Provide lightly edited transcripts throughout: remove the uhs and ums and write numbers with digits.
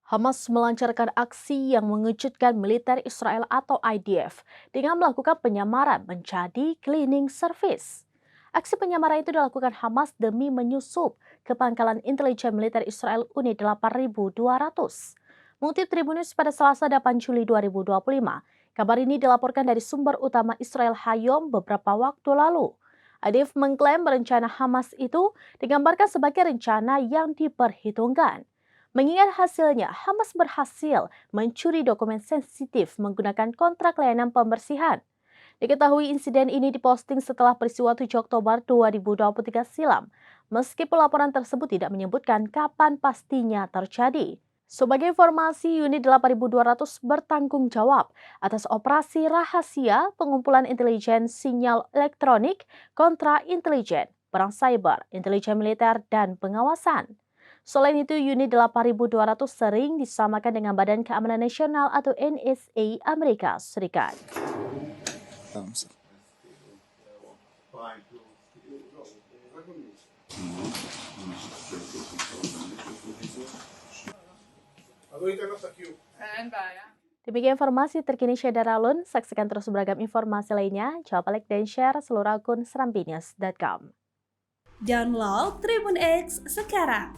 Hamas melancarkan aksi yang mengejutkan militer Israel atau IDF dengan melakukan penyamaran menjadi cleaning service. Aksi penyamaran itu dilakukan Hamas demi menyusup ke pangkalan intelijen militer Israel Unit 8200. Mengutip Tribunnews pada Selasa 8 Juli 2025, kabar ini dilaporkan dari sumber utama Israel Hayom beberapa waktu lalu. IDF mengklaim rencana Hamas itu digambarkan sebagai rencana yang diperhitungkan. Mengingat hasilnya, Hamas berhasil mencuri dokumen sensitif menggunakan kontrak layanan pembersihan. Diketahui insiden ini diposting setelah peristiwa 7 Oktober 2023 silam, meskipun laporan tersebut tidak menyebutkan kapan pastinya terjadi. Sebagai informasi, Unit 8200 bertanggung jawab atas operasi rahasia, pengumpulan intelijen sinyal elektronik, kontra intelijen, perang cyber, intelijen militer, dan pengawasan. Selain itu, Unit 8200 sering disamakan dengan Badan Keamanan Nasional atau NSA Amerika Serikat. Demikian informasi terkini Syedara Alun. Saksikan terus beragam informasi lainnya. Coba like dan share seluruh akun serambinius.com. Download Tribun X sekarang.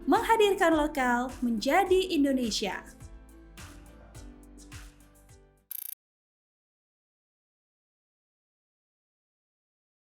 Menghadirkan lokal menjadi Indonesia.